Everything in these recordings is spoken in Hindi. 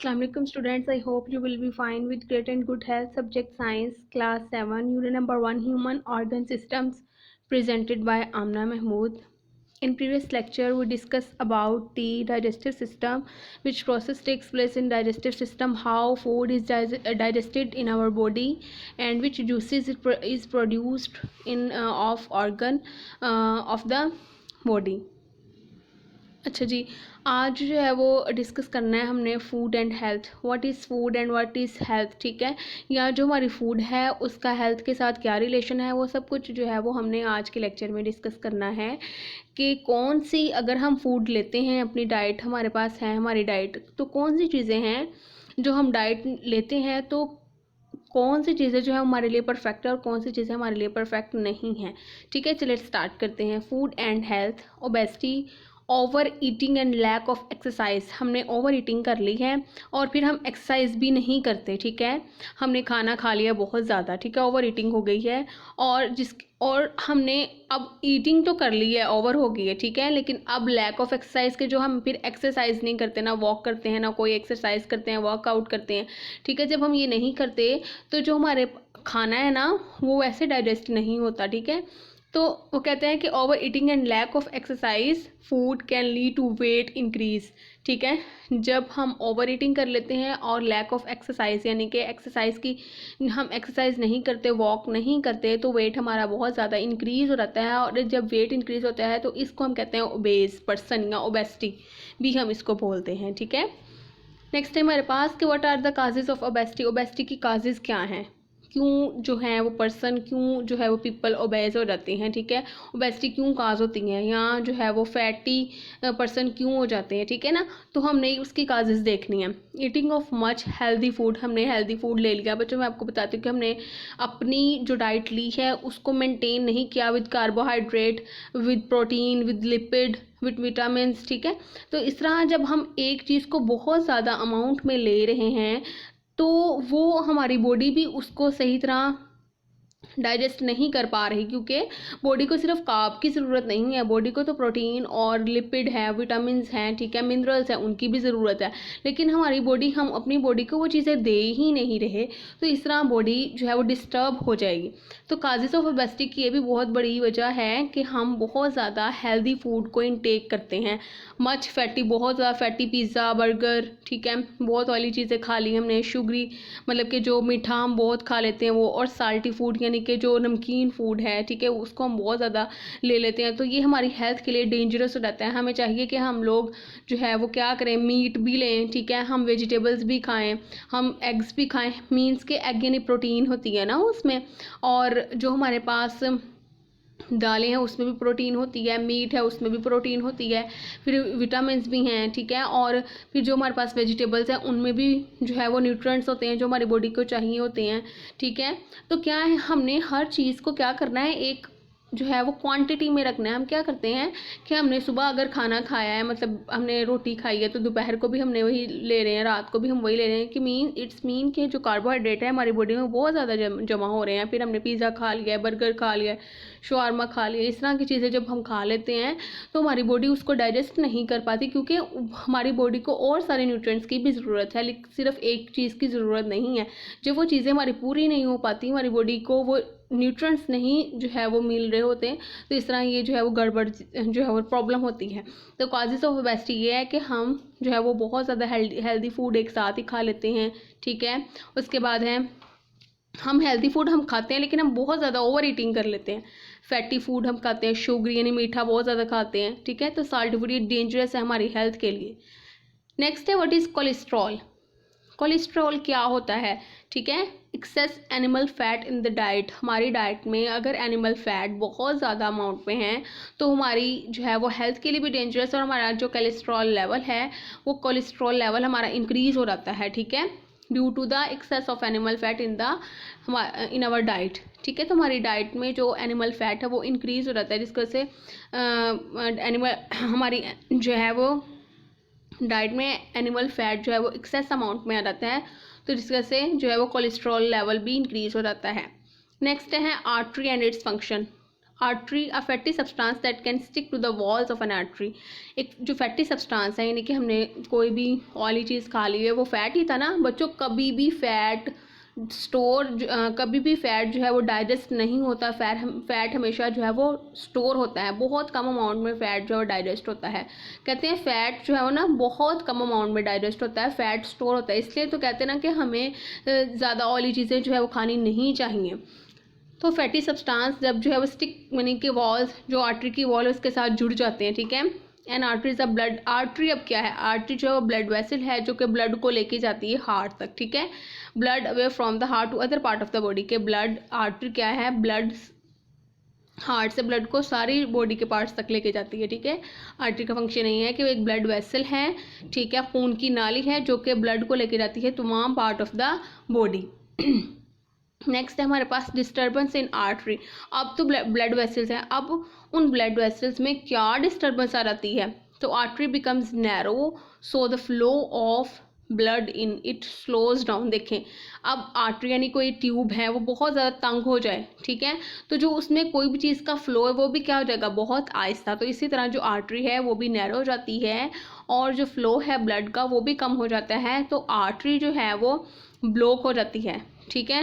Assalamualaikum students. I hope you will be fine with great and good health. Subject Science, Class 7, Unit Number 1, Human Organ Systems, presented by Amna Mahmood. In previous lecture, we discussed about the digestive system, which process takes place in digestive system, how food is digested in our body, and which juices is produced in of organ of the body. अच्छा जी, आज जो है वो डिस्कस करना है हमने food and health. What is food and what is health. ठीक है, या जो हमारी फूड है उसका हेल्थ के साथ क्या रिलेशन है, वो सब कुछ जो है वो हमने आज के लेक्चर में डिस्कस करना है कि कौन सी, अगर हम फूड लेते हैं अपनी डाइट, हमारे पास है हमारी डाइट, तो कौन सी चीज़ें हैं जो हम डाइट लेते हैं, तो कौन सी चीज़ें जो है हमारे लिए परफेक्ट है और कौन सी चीज़ें हमारे लिए परफेक्ट नहीं है. ठीक है, चलिए स्टार्ट करते हैं. Food and health. Obesity, overeating and lack of exercise. हमने ओवर ईटिंग कर ली है और फिर हम एक्सरसाइज भी नहीं करते. ठीक है, हमने खाना खा लिया बहुत ज़्यादा. ठीक है, ओवर ईटिंग हो गई है और हमने अब ईटिंग तो कर ली है, ओवर हो गई है. ठीक है, लेकिन अब लैक ऑफ एक्सरसाइज के जो हम फिर एक्सरसाइज नहीं करते, ना वॉक करते हैं, ना कोई एक्सरसाइज करते हैं, वर्कआउट करते हैं. ठीक है, जब हम ये नहीं करते तो जो हमारे खाना है ना वो वैसे डाइजेस्ट नहीं होता. ठीक है, तो वो कहते हैं कि overeating and lack of exercise food can lead to weight increase. ठीक है, जब हम ओवर ईटिंग कर लेते हैं और लैक ऑफ एक्सरसाइज, यानी कि एक्सरसाइज की हम एक्सरसाइज नहीं करते, वॉक नहीं करते, तो वेट हमारा बहुत ज़्यादा इंक्रीज हो जाता है. और जब वेट इंक्रीज होता है तो इसको हम कहते हैं ओबेस पर्सन या ओबेसिटी भी हम इसको बोलते हैं. ठीक है, नेक्स्ट है हमारे पास कि what are the causes of obesity. Obesity की काजेज क्या हैं, क्यों जो है वो पर्सन, क्यों जो है वो पीपल ओबेस हो जाते हैं. ठीक है, ओबेसिटी क्यों काज होती हैं, या जो है वो फैटी पर्सन क्यों हो जाते हैं. ठीक है ना, तो हमने उसकी काजेस देखनी है. Eating of much healthy food. हमने हेल्दी फूड ले लिया बच्चों, मैं आपको बताती हूँ कि हमने अपनी जो डाइट ली है उसको मेंटेन नहीं किया with carbohydrate, with protein, with lipid, with vitamin. ठीक है, तो इस तरह जब हम एक चीज़ को बहुत ज़्यादा अमाउंट में ले रहे हैं तो वो हमारी बॉडी भी उसको सही तरह डाइजेस्ट नहीं कर पा रही, क्योंकि बॉडी को सिर्फ कार्ब की ज़रूरत नहीं है, बॉडी को तो प्रोटीन और लिपिड है, विटामिन हैं, ठीक है, मिनरल्स हैं, उनकी भी ज़रूरत है. लेकिन हमारी बॉडी, हम अपनी बॉडी को वो चीज़ें दे ही नहीं रहे, तो इस तरह बॉडी जो है वो डिस्टर्ब हो जाएगी. तो काजेस ऑफ ओबेसिटी की ये भी बहुत बड़ी वजह है कि हम बहुत ज़्यादा हेल्दी फूड को इनटेक करते हैं. मच फैटी, बहुत ज़्यादा फैटी, पिज़्ज़ा, बर्गर, ठीक है, बहुत ऑयली चीज़ें खा ली हमने, शुगरी मतलब कि जो मीठा हम बहुत खा लेते हैं वो, और साल्टी फूड यानी कि जो नमकीन फूड है, ठीक है, उसको हम बहुत ज़्यादा ले लेते हैं. तो ये हमारी हेल्थ के लिए डेंजरस हो जाता है. हमें चाहिए कि हम लोग जो है वो क्या करें, मीट भी लें. ठीक है, हम वेजिटेबल्स भी खाएं, हम एग्स भी खाएं. मीन्स के एग यानी प्रोटीन होती है ना उसमें, और जो हमारे पास दालें हैं उसमें भी प्रोटीन होती है, मीट है उसमें भी प्रोटीन होती है, फिर विटामिन्स भी हैं. ठीक है, और फिर जो हमारे पास वेजिटेबल्स हैं उनमें भी जो है वो न्यूट्रिएंट्स होते हैं जो हमारी बॉडी को चाहिए होते हैं. ठीक है, तो क्या है, हमने हर चीज़ को क्या करना है, एक जो है वो क्वांटिटी में रखना है. हम क्या करते हैं कि हमने सुबह अगर खाना खाया है, मतलब हमने रोटी खाई है, तो दोपहर को भी हमने वही ले रहे हैं, रात को भी हम वही ले रहे हैं, कि इट्स मीन कि जो कार्बोहाइड्रेट है हमारी बॉडी में बहुत ज़्यादा जमा हो रहे हैं. फिर हमने पिज़्ज़ा खा लिया है, बर्गर खा लिया है, शवारमा खा लिया, इस तरह की चीज़ें जब हम खा लेते हैं तो हमारी बॉडी उसको डाइजेस्ट नहीं कर पाती, क्योंकि हमारी बॉडी को और सारे न्यूट्रिएंट्स की भी ज़रूरत है, लेकिन सिर्फ एक चीज़ की ज़रूरत नहीं है. जब वो चीज़ें हमारी पूरी नहीं हो पाती, हमारी बॉडी को वो न्यूट्रिएंट्स नहीं जो है वो मिल रहे होते हैं, तो इस तरह ये जो है वो गड़बड़ जो है वो प्रॉब्लम होती है. तो कॉजेज ऑफ ओबेसिटी ये है कि हम जो है वो बहुत ज़्यादा हेल्दी फूड एक साथ ही खा लेते हैं. ठीक है, उसके बाद है हम हेल्दी फूड हम खाते हैं लेकिन हम बहुत ज़्यादा ओवर ईटिंग कर लेते हैं. फैटी फूड हम खाते हैं, शुगर यानी मीठा बहुत ज़्यादा खाते हैं. ठीक है, तो साल्ट फूड ये डेंजरस है हमारी हेल्थ के लिए. नेक्स्ट है व्हाट इज़ कोलेस्ट्रॉल. कोलेस्ट्रॉल क्या होता है, ठीक है, excess animal fat in the diet. हमारी डाइट में अगर एनिमल फैट बहुत ज़्यादा अमाउंट में है तो हमारी जो है वो हेल्थ के लिए भी डेंजरस, और हमारा जो कोलेस्ट्रॉल लेवल है वो कोलेस्ट्रॉल लेवल हमारा इंक्रीज़ हो जाता है. ठीक है, due to the excess of animal fat in our diet. ठीक है, तो हमारी डाइट में जो एनिमल फैट है वो इंक्रीज़ हो जाता है, जिसकी वजह से एनिमल हमारी जो है वो डाइट में एनिमल फैट जो है वो एक्सेस अमाउंट में आ जाता है, तो जिसकी वजह से जो है वो कोलेस्ट्रॉल लेवल भी इंक्रीज़ हो जाता है. नेक्स्ट है artery and its function. Artery a fatty substance that can stick to the walls of an artery. एक जो फैटी सब्सटेंस है, यानी कि हमने कोई भी ऑयली चीज़ खा ली है, वो फैट ही था ना बच्चों। कभी भी फैट कभी भी फैट जो है वो डाइजेस्ट नहीं होता। फैट हमेशा जो है वो स्टोर होता है। बहुत कम अमाउंट में फैट जो है डाइजेस्ट होता है। कहते हैं फैट जो है वो ना बहुत कम अमाउंट में डाइजेस्ट होता है, फैट स्टोर होता है। इसलिए तो कहते हैं ना कि हमें ज़्यादा ऑयली चीज़ें जो है वो खानी नहीं चाहिए। तो फैटी सब्सटेंस जब जो है वो स्टिक यानी कि वॉल्स, जो आर्टरी की वॉल है उसके साथ जुड़ जाते हैं, ठीक है। And artery is a blood, artery अब क्या है, आर्टरी जो है वो ब्लड वेसल है जो कि ब्लड को लेके जाती है हार्ट तक, ठीक है। Blood away from the heart to other part of the body के ब्लड, आर्टरी क्या है, ब्लड हार्ट से ब्लड को सारी बॉडी के पार्ट्स तक लेके जाती है, ठीक है। आर्टरी का फंक्शन यही है कि वो एक ब्लड वेसल है, ठीक है, खून की नाली है जो कि ब्लड को लेके जाती है तमाम part of the body. Next है हमारे पास डिस्टर्बेंस इन आर्टरी। अब तो ब्लड वेसल्स हैं, अब उन ब्लड वेसल्स में क्या डिस्टर्बेंस आ जाती है, तो artery becomes narrow so the flow of blood in it slows down. देखें, अब आर्टरी यानी कोई ट्यूब है वो बहुत ज़्यादा तंग हो जाए, ठीक है, तो जो उसमें कोई भी चीज़ का फ्लो है वो भी क्या हो जाएगा, बहुत आहिस्ता। तो इसी तरह जो आर्टरी है वो भी नैरो हो जाती है और जो फ्लो है ब्लड का वो भी कम हो जाता है। तो आर्टरी जो है वो ब्लॉक हो जाती है, ठीक है,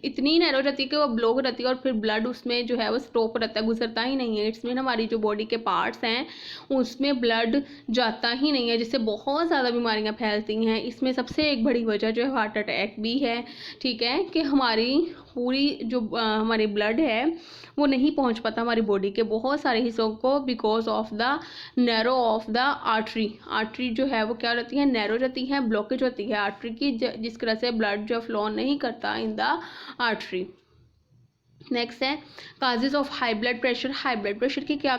इतनी नैरो रहती है कि वो ब्लॉक रहती है और फिर ब्लड उसमें जो है वो स्टॉप रहता है, गुजरता ही नहीं है। इट्स मीन हमारी जो बॉडी के पार्ट्स हैं उसमें ब्लड जाता ही नहीं है, जिससे बहुत ज़्यादा बीमारियां फैलती हैं। इसमें सबसे एक बड़ी वजह जो है हार्ट अटैक भी है, ठीक है, कि हमारी पूरी जो हमारी ब्लड है वो नहीं पहुंच पाता हमारी बॉडी के बहुत सारे हिस्सों को because of the narrow of the artery. Artery जो है वो क्या रहती है, नैरो रहती है, ब्लॉकेज होती है आर्टरी की, जिस तरह से ब्लड जो फ्लो नहीं करता इन द आर्टरी। नेक्स्ट है causes of high blood pressure. High blood pressure की क्या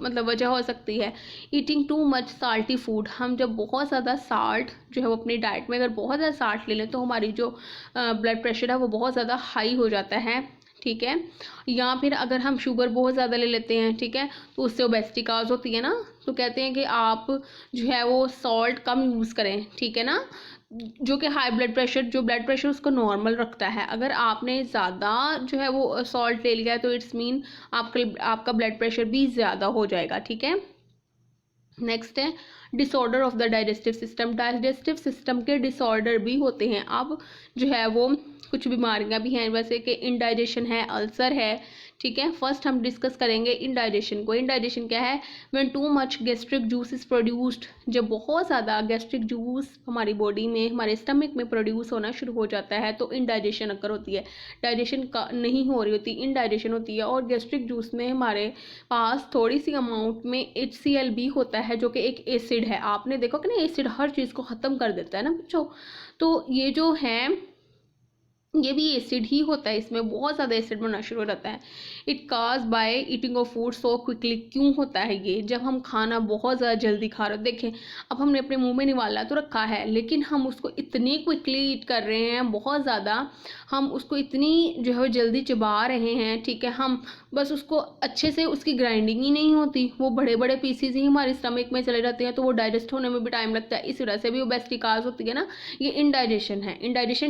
मतलब वजह हो सकती है, eating too much salty food. हम जब बहुत ज़्यादा साल्ट जो है वो अपनी डाइट में अगर बहुत ज़्यादा साल्ट ले लें तो हमारी जो ब्लड प्रेशर है वो बहुत ज़्यादा हाई हो जाता है, ठीक है। या फिर अगर हम शुगर बहुत ज़्यादा ले लेते हैं, ठीक है, तो उससे ओबेसिटी काज होती है ना। तो कहते हैं कि आप जो है वो सॉल्ट कम यूज़ करें, ठीक है ना, जो कि हाई ब्लड प्रेशर, जो ब्लड प्रेशर उसको नॉर्मल रखता है। अगर आपने ज़्यादा जो है वो सॉल्ट ले लिया है तो इट्स मीन आपका ब्लड प्रेशर भी ज़्यादा हो जाएगा, ठीक है। नेक्स्ट है disorder of the digestive system. Digestive system के डिसऑर्डर भी होते हैं। अब जो है वो कुछ बीमारियां भी हैं, वैसे कि इंडाइजेशन है, अल्सर है, ठीक है। फर्स्ट हम डिस्कस करेंगे इंडाइजेशन को। इंडाइजेशन क्या है, when too much gastric juice is produced. जब बहुत ज़्यादा गैस्ट्रिक जूस हमारी बॉडी में, हमारे स्टमक में प्रोड्यूस होना शुरू हो जाता है तो इंडाइजेशन अकर होती है। डाइजेशन का नहीं हो रही होती, इंडाइजेशन होती है। और गैस्ट्रिक जूस में हमारे पास थोड़ी सी अमाउंट में HCl भी होता है जो कि एक एसिड है। आपने देखो कि ना एसिड हर चीज़ को ख़त्म कर देता है ना बच्चों, तो ये जो है ये भी एसिड ही होता है, इसमें बहुत ज़्यादा एसिड बनना शुरू हो जाता है। It cause by eating of food so quickly. क्यों होता है ये, जब हम खाना बहुत ज़्यादा जल्दी खा रहे हो, देखें अब हमने अपने मुंह में निवाला तो रखा है लेकिन हम उसको इतनी क्विकली ईट कर रहे हैं, बहुत ज़्यादा हम उसको इतनी जो है जल्दी चबा रहे हैं, ठीक है, हम बस उसको अच्छे से उसकी ग्राइंडिंग ही नहीं होती, वो बड़े बड़े पीसीज ही हमारे स्टमक में चले जाते हैं तो वो डाइजेस्ट होने में भी टाइम लगता है। इस वजह से भी ओबेसिटी काज होती है ना, ये इंडाइजेशन है।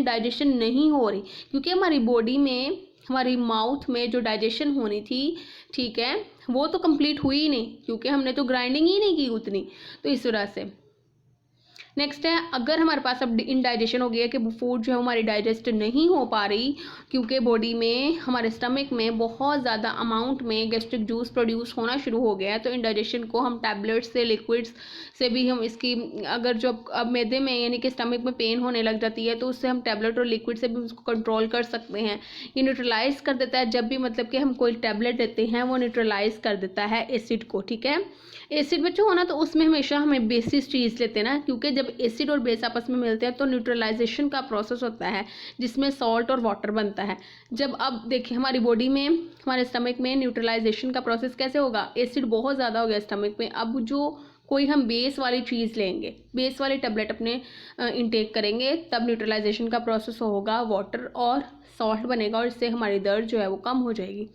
डाइजेशन नहीं हो रही क्योंकि हमारी बॉडी में, हमारी माउथ में जो डाइजेशन होनी थी, ठीक है, वो तो कंप्लीट हुई ही नहीं क्योंकि हमने तो ग्राइंडिंग ही नहीं की उतनी, तो इस वजह से। नेक्स्ट है अगर हमारे पास अब इनडाइजेशन हो गया कि फूड जो है हमारी डाइजेस्ट नहीं हो पा रही क्योंकि बॉडी में, हमारे स्टमक में बहुत ज़्यादा अमाउंट में गैस्ट्रिक जूस प्रोड्यूस होना शुरू हो गया है, तो इनडाइजेशन को हम टैबलेट्स से, लिक्विड्स से भी हम इसकी, अगर जो अब मैदे में यानी कि स्टमक में पेन होने लग जाती है तो उससे हम टैबलेट और लिक्विड से भी उसको कंट्रोल कर सकते हैं। ये न्यूट्रलाइज कर देता है, जब भी मतलब कि हम कोई टैबलेट लेते हैं वो न्यूट्रलाइज कर देता है एसिड को, ठीक है। एसिड बच्चों होना तो उसमें हमेशा हमें बेसिस चीज़ लेते हैं ना, क्योंकि जब एसिड और बेस आपस में मिलते हैं तो न्यूट्रलाइजेशन का प्रोसेस होता है जिसमें सॉल्ट और वाटर बनता है। जब अब देखिए हमारी बॉडी में, हमारे स्टमक में न्यूट्रलाइजेशन का प्रोसेस कैसे होगा, एसिड बहुत ज़्यादा हो गया स्टमक में, अब जो कोई हम बेस वाली चीज़ लेंगे, बेस वाली टैबलेट अपने इंटेक करेंगे, तब न्यूट्रलाइजेशन का प्रोसेस होगा, वाटर और सॉल्ट बनेगा और इससे हमारी दर्द जो है वो कम हो जाएगी।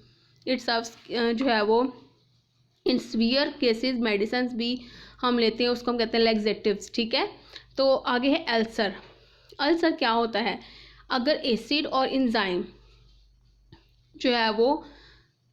इट सर्व्स जो है वो इन सीवियर केसेस मेडिसिन भी हम लेते हैं, उसको हम कहते हैं लैक्सेटिव्स, ठीक है। तो आगे है अल्सर। अल्सर क्या होता है, अगर एसिड और एंजाइम जो है वो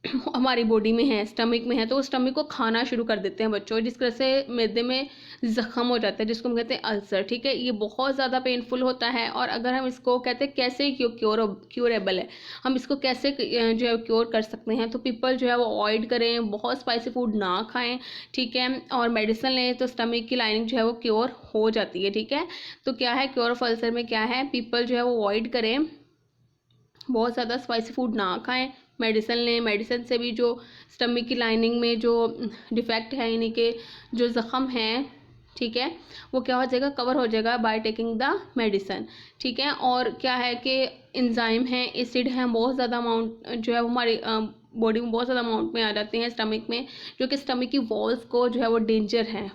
हमारी बॉडी में है, स्टमक में है, तो वो स्टमक को खाना शुरू कर देते हैं बच्चों, जिस तरह से मैदे में ज़ख्म हो जाता है जिसको हम कहते हैं अल्सर। ठीक है, ये बहुत ज़्यादा पेनफुल होता है। और अगर हम इसको कहते हैं कैसे क्योरेबल है, हम इसको कैसे जो है क्योर कर सकते हैं, तो पीपल जो है वो अवॉइड करें, बहुत स्पाइसी फूड ना खाएं। ठीक है, और मेडिसिन लें तो स्टमक की लाइनिंग जो है वो क्योर हो जाती है। ठीक है, तो क्या है क्योर ऑफ अल्सर में क्या है, पीपल जो है वो अवॉइड करें, बहुत ज़्यादा स्पाइसी फूड ना खाएं, मेडिसिन लें। मेडिसिन से भी जो स्टमक की लाइनिंग में जो डिफेक्ट है, यानी कि जो ज़ख़म है, ठीक है, वो क्या हो जाएगा, कवर हो जाएगा बाय टेकिंग द मेडिसिन। ठीक है, और क्या है कि एंजाइम है, एसिड है, बहुत ज़्यादा अमाउंट जो है वो हमारी बॉडी में बहुत ज़्यादा अमाउंट में आ जाते हैं स्टमक में, जो कि स्टमक की वॉल्स को जो है वो डेंजर है,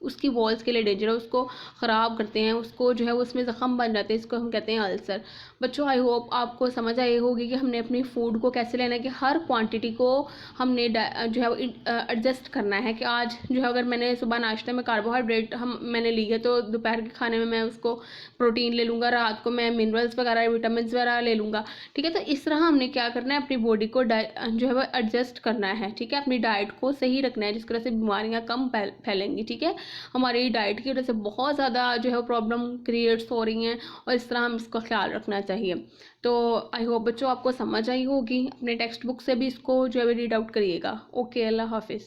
उसकी वॉल्स के लिए डेंजर है, उसको ख़राब करते हैं, उसको जो है वो उसमें ज़ख़म बन जाते हैं, इसको हम कहते हैं अल्सर। बच्चों, आई होप आपको समझ आई होगी कि हमने अपनी फूड को कैसे लेना है, कि हर क्वांटिटी को हमने जो है वो एडजस्ट करना है। कि आज जो है अगर मैंने सुबह नाश्ते में कार्बोहाइड्रेट मैंने ली है, तो दोपहर के खाने में मैं उसको प्रोटीन ले लूँगा, रात को मैं मिनरल्स वगैरह विटामिन वगैरह ले लूँगा। ठीक है, तो इस तरह हमने क्या करना है, अपनी बॉडी को जो है वो एडजस्ट करना है। ठीक है, अपनी डाइट को सही रखना है, जिस तरह से बीमारियाँ कम फैलेंगी। ठीक है, हमारी डाइट की वजह से बहुत ज़्यादा जो है वो प्रॉब्लम क्रिएट्स हो रही हैं, और इस तरह हम इसका ख्याल रखना चाहिए। तो आई होप बच्चों आपको समझ आई होगी, अपने टेक्स्ट बुक से भी इसको जो है रीड आउट करिएगा। ओके, अल्लाह हाफिज़।